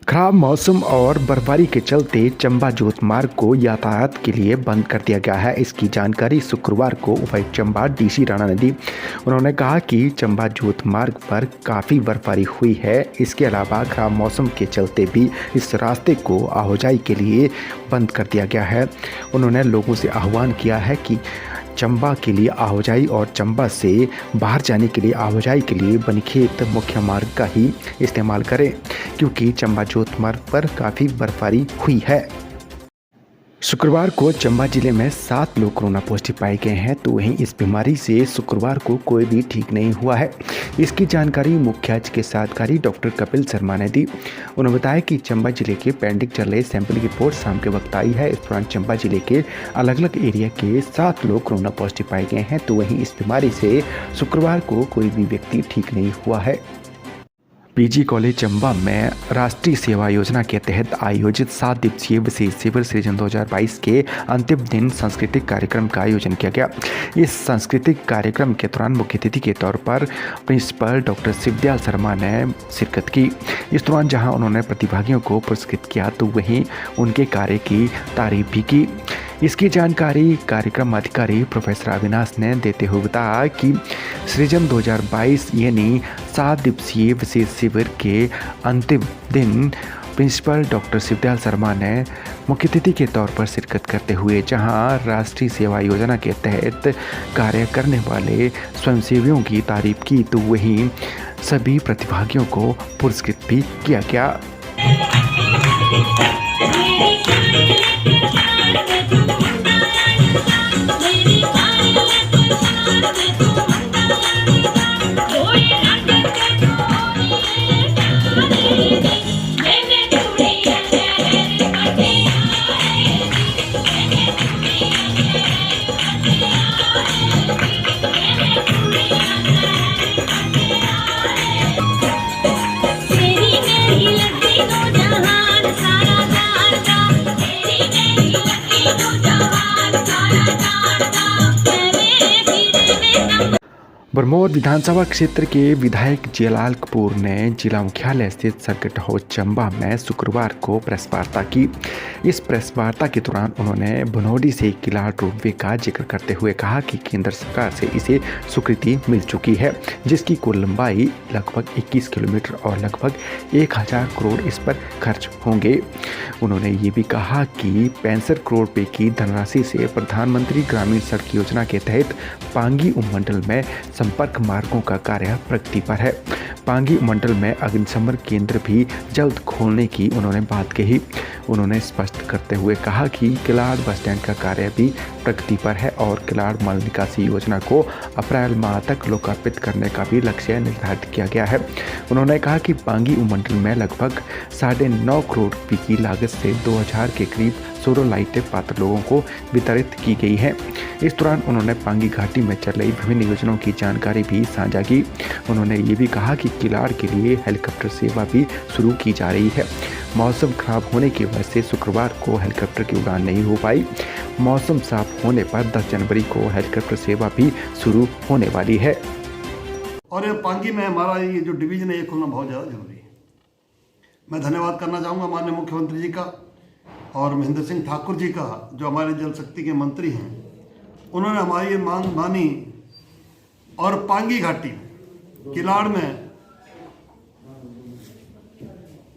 खराब मौसम और बर्फबारी के चलते चंबा जोत मार्ग को यातायात के लिए बंद कर दिया गया है। इसकी जानकारी शुक्रवार को उपायुक्त चंबा डीसी राणा ने दी। उन्होंने कहा कि चंबा जोत मार्ग पर काफ़ी बर्फबारी हुई है। इसके अलावा खराब मौसम के चलते भी इस रास्ते को आवाजाही के लिए बंद कर दिया गया है। उन्होंने लोगों से आह्वान किया है कि चंबा के लिए आवाजाही और चंबा से बाहर जाने के लिए आवाजाही के लिए बनीखेत मुख्य मार्ग का ही इस्तेमाल करें, क्योंकि चंबा जोत मार्ग पर काफ़ी बर्फबारी हुई है। शुक्रवार को चंबा जिले में 7 लोग कोरोना पॉजिटिव पाए गए हैं, तो वहीं इस बीमारी से शुक्रवार को कोई भी ठीक नहीं हुआ है। इसकी जानकारी मुख्य चिकित्सा अधिकारी डॉक्टर कपिल शर्मा ने दी। उन्होंने बताया कि चंबा जिले के पेंडिंग चल रहे सैंपल की रिपोर्ट शाम के वक्त आई है। इस दौरान चंबा जिले के अलग अलग एरिया के 7 लोग कोरोना पॉजिटिव पाए गए हैं, तो वहीं इस बीमारी से शुक्रवार को कोई भी व्यक्ति ठीक नहीं हुआ है। पीजी कॉलेज चंबा में राष्ट्रीय सेवा योजना के तहत आयोजित 7 दिवसीय विशेष शिविर सृजन 2022 के अंतिम दिन सांस्कृतिक कार्यक्रम का आयोजन किया गया। इस सांस्कृतिक कार्यक्रम के दौरान मुख्य अतिथि के तौर पर प्रिंसिपल डॉक्टर शिवदयाल शर्मा ने शिरकत की। इस दौरान जहां उन्होंने प्रतिभागियों को पुरस्कृत किया, तो वहीं उनके कार्य की तारीफ भी की। इसकी जानकारी कार्यक्रम अधिकारी प्रोफेसर अविनाश ने देते हुए बताया कि सृजन 2022 यानी 7 दिवसीय विशेष शिविर के अंतिम दिन प्रिंसिपल डॉक्टर शिवदयाल शर्मा ने मुख्य अतिथि के तौर पर शिरकत करते हुए जहां राष्ट्रीय सेवा योजना के तहत कार्य करने वाले स्वयंसेवियों की तारीफ की, तो वहीं सभी प्रतिभागियों को पुरस्कृत भी किया गया। बरमौर विधानसभा क्षेत्र के विधायक जियालाल कपूर ने जिला मुख्यालय स्थित सर्किट हाउस चंबा में शुक्रवार को प्रेस वार्ता की। इस प्रेस वार्ता के दौरान उन्होंने भनोडी से किलाड़ रोपवे का जिक्र करते हुए कहा कि केंद्र सरकार से इसे स्वीकृति मिल चुकी है, जिसकी कुल लंबाई लगभग 21 किलोमीटर और लगभग 1000 करोड़ इस पर खर्च होंगे। उन्होंने ये भी कहा कि 65 करोड़ रुपये की धनराशि से प्रधानमंत्री ग्रामीण सड़क योजना के तहत पांगी उपमंडल में संपर्क मार्गों का कार्य प्रगति पर है। पांगी उपमंडल में अग्निशमन केंद्र भी जल्द खोलने की उन्होंने बात कही। उन्होंने स्पष्ट करते हुए कहा कि किलाड़ बस स्टैंड का कार्य भी प्रगति पर है और किलाड़ मल निकासी योजना को अप्रैल माह तक लोकार्पित करने का भी लक्ष्य निर्धारित किया गया है। उन्होंने कहा कि पांगी उपमंडल में लगभग 9.5 करोड़ रुपये की लागत से 2000 के करीब सोलर लाइटें पात्र लोगों को वितरित की गई हैं। इस दौरान उन्होंने पांगी घाटी में चल रही विभिन्न योजनाओं की जानकारी भी साझा की। उन्होंने ये भी कहा कि किलाड़ के लिए हेलीकॉप्टर सेवा भी शुरू की जा रही है। मौसम खराब होने की वजह से शुक्रवार को हेलीकॉप्टर की उड़ान नहीं हो पाई। मौसम साफ होने पर 10 जनवरी को हेलीकॉप्टर सेवा भी शुरू होने वाली है। और ये पांगी में हमारा ये जो डिवीजन है, ये खुलना बहुत ज़्यादा जरूरी है। मैं धन्यवाद करना चाहूँगा माननीय मुख्यमंत्री जी का और महेंद्र सिंह ठाकुर जी का, जो हमारे जल शक्ति के मंत्री हैं। उन्होंने हमारी ये मांग मानी और पांगी घाटी किलाड़ में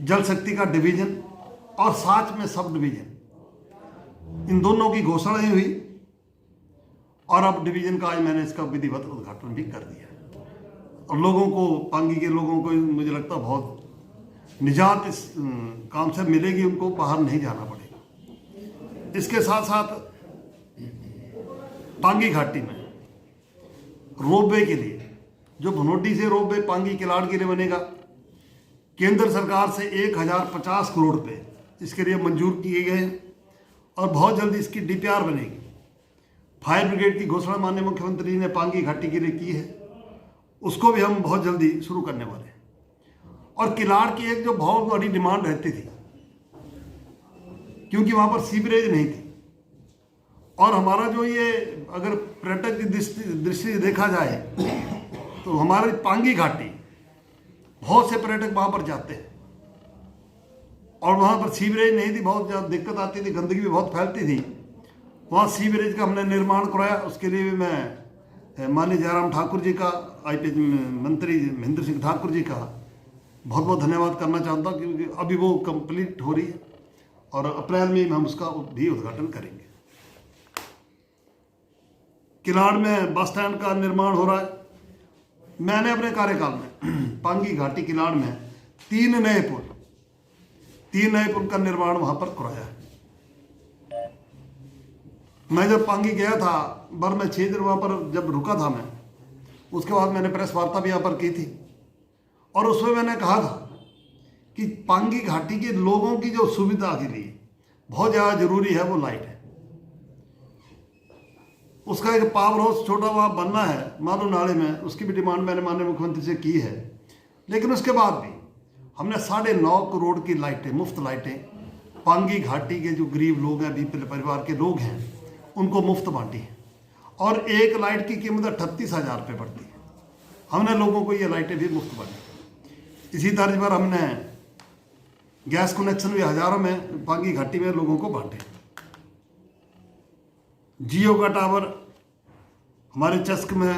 जल शक्ति का डिवीजन और साथ में सब डिवीजन, इन दोनों की घोषणा ही हुई और अब डिवीजन का आज मैंने इसका विधिवत उद्घाटन भी कर दिया। और लोगों को, पांगी के लोगों को मुझे लगता बहुत निजात इस काम से मिलेगी, उनको बाहर नहीं जाना पड़ेगा। इसके साथ साथ पांगी घाटी में रोपवे के लिए, जो भनोटी से रोपवे पांगी किलाड़ के लिए बनेगा, केंद्र सरकार से 1050 करोड़ रुपये इसके लिए मंजूर किए गए हैं और बहुत जल्दी इसकी DPR बनेगी। फायर ब्रिगेड की घोषणा माननीय मुख्यमंत्री ने पांगी घाटी के लिए की है, उसको भी हम बहुत जल्दी शुरू करने वाले हैं। और किलाड़ की एक जो बहुत बड़ी डिमांड रहती थी, क्योंकि वहाँ पर सीवरेज नहीं थी, और हमारा जो ये अगर पर्यटक की दृष्टि से देखा जाए तो हमारी पांगी घाटी, बहुत से पर्यटक वहाँ पर जाते हैं और वहाँ पर सीवरेज नहीं थी, बहुत ज़्यादा दिक्कत आती थी, गंदगी भी बहुत फैलती थी। वहाँ सीवरेज का हमने निर्माण कराया। उसके लिए भी मैं माननीय जयराम ठाकुर जी का, आईपीएच मंत्री महेंद्र सिंह ठाकुर जी का बहुत बहुत धन्यवाद करना चाहता हूँ, क्योंकि अभी वो कंप्लीट हो रही है और अप्रैल में हम उसका भी उद्घाटन करेंगे। किलाड़ में बस स्टैंड का निर्माण हो रहा है। मैंने अपने कार्यकाल में पांगी घाटी किलाड़ में 3 नए पुल का निर्माण वहां पर कराया है। मैं जब पांगी गया था, बर में 6 दिन वहां पर जब रुका था मैं, उसके बाद मैंने प्रेस वार्ता भी यहाँ पर की थी और उसमें मैंने कहा था कि पांगी घाटी के लोगों की जो सुविधा के लिए बहुत ज़्यादा जरूरी है वो लाइट है। उसका एक पावर हाउस छोटा वहाँ बनना है मानो नाले में, उसकी भी डिमांड मैंने माननीय मुख्यमंत्री से की है। लेकिन उसके बाद भी हमने 9.5 करोड़ की लाइटें, मुफ्त लाइटें पांगी घाटी के जो गरीब लोग हैं, बीपीएल परिवार के लोग हैं, उनको मुफ्त बांटी है और एक लाइट की कीमत 38,000 रुपये पड़ती है। हमने लोगों को ये लाइटें भी मुफ्त बांटी। इसी तर्ज पर हमने गैस कनेक्शन भी हज़ारों में पांगी घाटी में लोगों को बांटे। जियो का टावर हमारे चस्क में,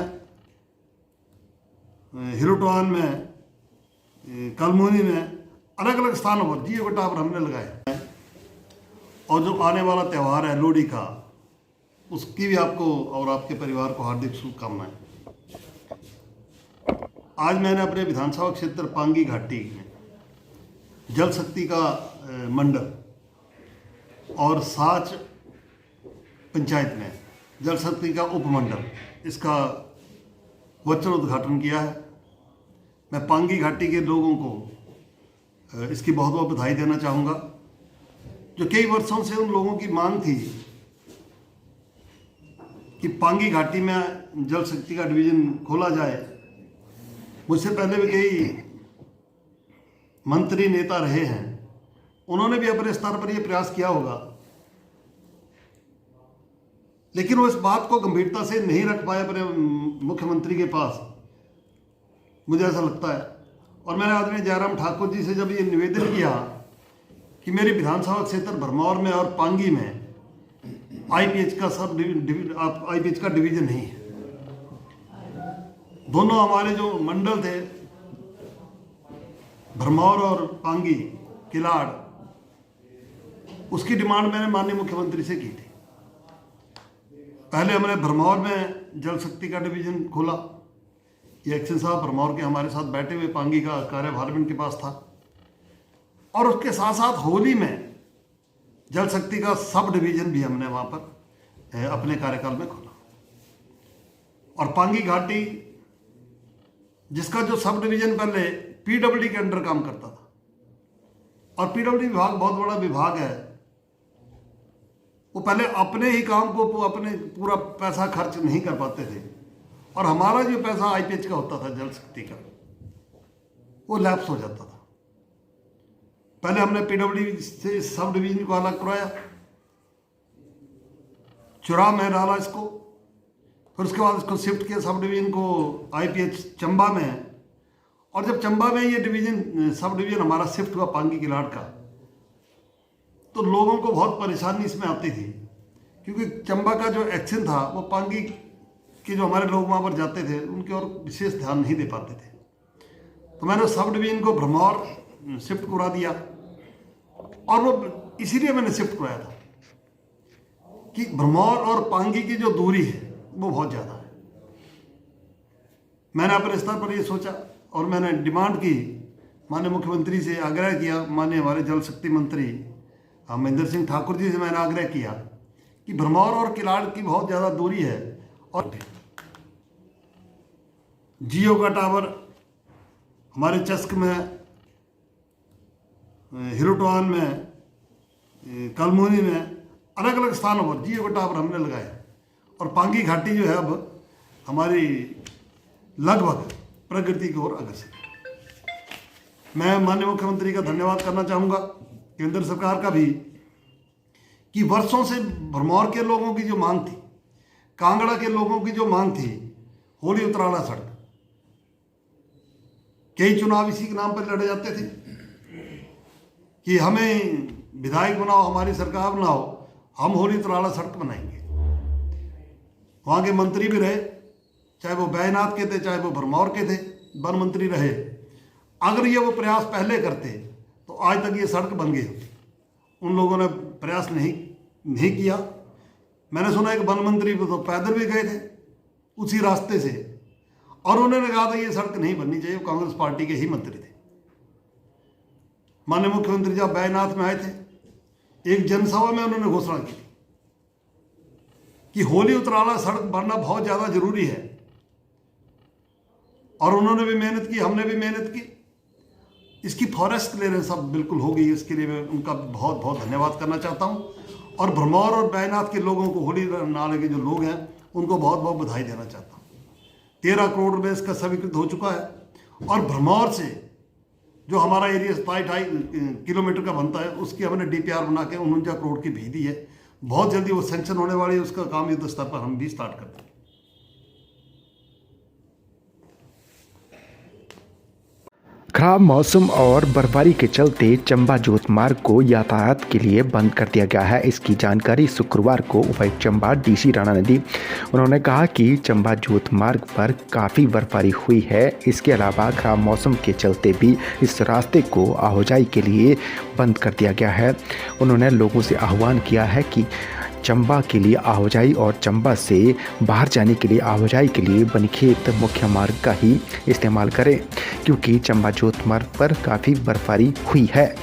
हिरोटवान में, कलमोनी में, अलग अलग स्थानों पर जियो का टावर हमने लगाए। और जो आने वाला त्यौहार है लोहड़ी का, उसकी भी आपको और आपके परिवार को हार्दिक शुभकामनाएं। आज मैंने अपने विधानसभा क्षेत्र पांगी घाटी में जल शक्ति का मंडल और साच पंचायत में जल शक्ति का उपमंडल, इसका वर्चुअल उद्घाटन किया है। मैं पांगी घाटी के लोगों को इसकी बहुत बहुत बधाई देना चाहूँगा। जो कई वर्षों से उन लोगों की मांग थी कि पांगी घाटी में जल शक्ति का डिवीज़न खोला जाए। मुझसे पहले भी कई मंत्री नेता रहे हैं, उन्होंने भी अपने स्तर पर यह प्रयास किया होगा, लेकिन वो इस बात को गंभीरता से नहीं रख पाए अपने मुख्यमंत्री के पास, मुझे ऐसा लगता है। और मैंने आदरणीय जयराम ठाकुर जी से जब ये निवेदन किया कि मेरी विधानसभा क्षेत्र भरमौर में और पांगी में आईपीएच का डिवीजन नहीं है। दोनों हमारे जो मंडल थे, भरमौर और पांगी किलाड़, उसकी डिमांड मैंने माननीय मुख्यमंत्री से की थी। पहले हमने भरमौर में जल शक्ति का डिवीजन खोला। ये एक्शन साहब भरमौर के हमारे साथ बैठे हुए, पांगी का कार्यभार इनके पास था। और उसके साथ साथ होली में जल शक्ति का सब डिवीजन भी हमने वहाँ पर अपने कार्यकाल में खोला। और पांगी घाटी, जिसका जो सब डिवीजन पहले पीडब्ल्यूडी के अंडर काम करता था, और पीडब्ल्यूडी विभाग बहुत बड़ा विभाग है, वो पहले अपने ही काम को अपने पूरा पैसा खर्च नहीं कर पाते थे, और हमारा जो पैसा आईपीएच का होता था जल शक्ति का, वो लैप्स हो जाता था। पहले हमने पीडब्ल्यूडी से सब डिवीजन को अलग कराया, चुराव में डाला इसको, फिर उसके बाद इसको शिफ्ट किया सब डिवीजन को आईपीएच चंबा में। और जब चंबा में ये डिवीजन सब डिवीजन हमारा शिफ्ट हुआ पांगी किलाड़ का, तो लोगों को बहुत परेशानी इसमें आती थी, क्योंकि चंबा का जो एक्शन था वो पांगी के जो हमारे लोग वहाँ पर जाते थे उनकी ओर विशेष ध्यान नहीं दे पाते थे। तो मैंने सब डिवीजन को भरमौर शिफ्ट करा दिया, और वो इसीलिए मैंने शिफ्ट कराया था कि भरमौर और पांगी की जो दूरी है वो बहुत ज़्यादा है। मैंने अपने स्तर पर ये सोचा और मैंने डिमांड की, माननीय मुख्यमंत्री से आग्रह किया, माननीय हमारे जल शक्ति मंत्री महेंद्र सिंह ठाकुर जी से मैंने आग्रह किया कि भरमौर और किलाड़ की बहुत ज़्यादा दूरी है, और जियो का टावर हमारे चस्क में, हिरोटवान में, कलमोनी में, अलग अलग स्थानों पर जियो का टावर हमने लगाया। और पांगी घाटी जो है अब हमारी लगभग प्रगति की ओर अग्रसर। मैं माननीय मुख्यमंत्री का धन्यवाद करना चाहूँगा, केंद्र सरकार का भी, कि वर्षों से भरमौर के लोगों की जो मांग थी, कांगड़ा के लोगों की जो मांग थी, होली उतराला सड़क, कई चुनाव इसी के नाम पर लड़े जाते थे। कि हमें विधायक बनाओ, हमारी सरकार बनाओ, हम होली उतराला सड़क बनाएंगे। वहाँ के मंत्री भी रहे, चाहे वो बैजनाथ के थे, चाहे वो भरमौर के थे, वन मंत्री रहे। अगर ये वो प्रयास पहले करते तो आज तक ये सड़क बन गई होती। उन लोगों ने प्रयास नहीं किया। मैंने सुना एक वन मंत्री तो पैदल भी गए थे उसी रास्ते से, और उन्होंने कहा था ये सड़क नहीं बननी चाहिए। कांग्रेस पार्टी के ही मंत्री थे। माननीय मुख्यमंत्री जब बैजनाथ में आए थे, एक जनसभा में उन्होंने घोषणा की थी कि होली उतराला सड़क बनना बहुत ज़्यादा जरूरी है, और उन्होंने भी मेहनत की, हमने भी मेहनत की। इसकी फॉरेस्ट क्लियरेंस सब बिल्कुल हो गई। इसके लिए मैं उनका बहुत बहुत धन्यवाद करना चाहता हूँ, और भरमौर और बैजनाथ के लोगों को, होली नाले के जो लोग हैं, उनको बहुत बहुत बधाई देना चाहता हूँ। 13 करोड़ रुपये इसका स्वीकृत हो चुका है, और भरमौर से जो हमारा एरिया 2.5 किलोमीटर का बनता है, उसकी हमने DPR बना के 49 करोड़ की भेज दी है। बहुत जल्दी वो सैंक्शन होने वाली है। उसका काम युद्ध स्तर पर हम भी स्टार्ट करते हैं। खराब मौसम और बर्फबारी के चलते चंबा जोत मार्ग को यातायात के लिए बंद कर दिया गया है। इसकी जानकारी शुक्रवार को उपायुक्त चंबा DC राणा ने दी। उन्होंने कहा कि चंबा जोत मार्ग पर काफ़ी बर्फबारी हुई है। इसके अलावा खराब मौसम के चलते भी इस रास्ते को आवाजाही के लिए बंद कर दिया गया है। उन्होंने लोगों से आह्वान किया है कि चंबा के लिए आवाजाही और चंबा से बाहर जाने के लिए आवाजाही के लिए बनीखेत मुख्य मार्ग का ही इस्तेमाल करें, क्योंकि चंबा जोत मार्ग पर काफ़ी बर्फबारी हुई है।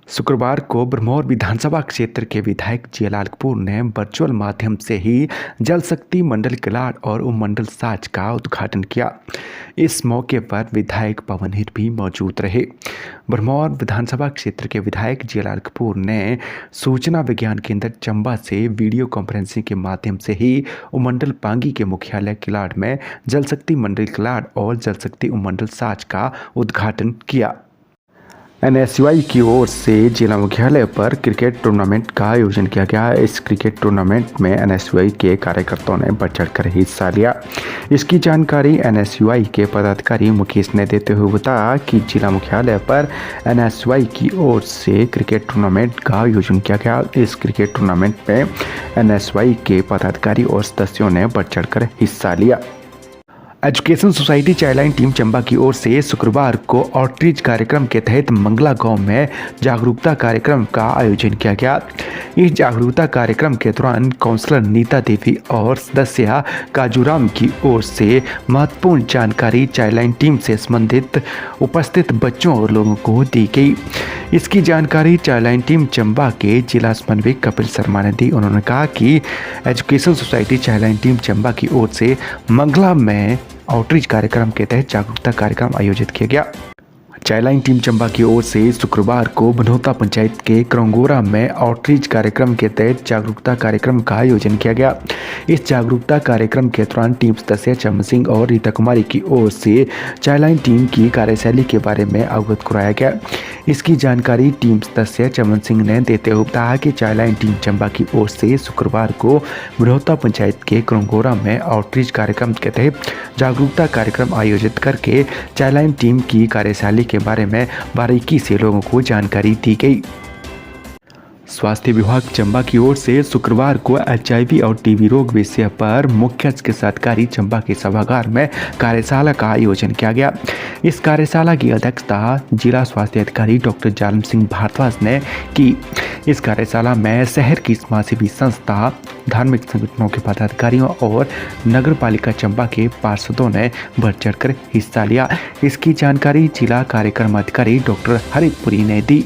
शुक्रवार को ब्रह्मौर विधानसभा क्षेत्र के विधायक जियालाल कपूर ने वर्चुअल माध्यम से ही जल शक्ति मंडल किलाड़ और उपमंडल साज का उद्घाटन किया। इस मौके पर विधायक पवन हिर भी मौजूद रहे। ब्रह्मौर विधानसभा क्षेत्र के विधायक जियालाल कपूर ने सूचना विज्ञान केंद्र चंबा से वीडियो कॉन्फ्रेंसिंग के माध्यम से ही उपमंडल पांगी के मुख्यालय किलाड़ में जल शक्ति मंडल किलाड़ और जल शक्ति उपमंडल साज का उद्घाटन किया। NSUI की ओर से जिला मुख्यालय पर क्रिकेट टूर्नामेंट का आयोजन किया गया। इस क्रिकेट टूर्नामेंट में NSUI के कार्यकर्ताओं ने बढ़ चढ़कर हिस्सा लिया। इसकी जानकारी NSUI के पदाधिकारी मुकेश ने देते हुए बताया कि जिला मुख्यालय पर NSUI की ओर से क्रिकेट टूर्नामेंट का आयोजन किया गया। इस क्रिकेट टूर्नामेंट में NSUI के पदाधिकारी और सदस्यों ने बढ़ चढ़कर हिस्सा लिया। Education society Childline team Chamba की ओर से शुक्रवार को आउटरीच कार्यक्रम के तहत मंगला गांव में जागरूकता कार्यक्रम का आयोजन किया गया। इस जागरूकता कार्यक्रम के दौरान काउंसलर नीता देवी और सदस्य काजूराम की ओर से महत्वपूर्ण जानकारी चाइल्डलाइन टीम से संबंधित उपस्थित बच्चों और लोगों को दी गई। इसकी जानकारी चाइल्डलाइन टीम चंबा के जिला समन्वयक कपिल शर्मा ने दी। उन्होंने कहा कि education society Childline team Chamba की ओर से मंगला में आउटरीच कार्यक्रम के तहत जागरूकता कार्यक्रम आयोजित किया गया। चाइल्डलाइन टीम चंबा की ओर से शुक्रवार को बनोता पंचायत के करंगोरा में आउटरीच कार्यक्रम के तहत जागरूकता कार्यक्रम का आयोजन किया गया। इस जागरूकता कार्यक्रम के दौरान टीम सदस्य चमन सिंह और रीता कुमारी की ओर से चाइल्डलाइन टीम की कार्यशैली के बारे में अवगत कराया गया। इसकी जानकारी टीम सदस्य चमन सिंह ने देते हुए बताया कि चाइल्डलाइन टीम चंबा की ओर से शुक्रवार को बनोता पंचायत के करंगोरा में आउटरीच कार्यक्रम के तहत जागरूकता कार्यक्रम आयोजित करके चाइल्डलाइन टीम की कार्यशैली के बारे में बारीकी से लोगों को जानकारी दी गई। स्वास्थ्य विभाग चंबा की ओर से शुक्रवार को HIV और TB रोग विषय पर मुख्य चिकित्सा अधिकारी चंबा के सभागार में कार्यशाला का आयोजन किया गया। इस कार्यशाला की अध्यक्षता जिला स्वास्थ्य अधिकारी डॉक्टर जालम सिंह भारद्वाज ने की। इस कार्यशाला में शहर की समाजसेवी संस्था, धार्मिक संगठनों के पदाधिकारियों और नगर पालिका चंबा के पार्षदों ने बढ़ चढ़कर हिस्सा लिया। इसकी जानकारी जिला कार्यक्रम अधिकारी डॉक्टर हरिपुरी ने दी।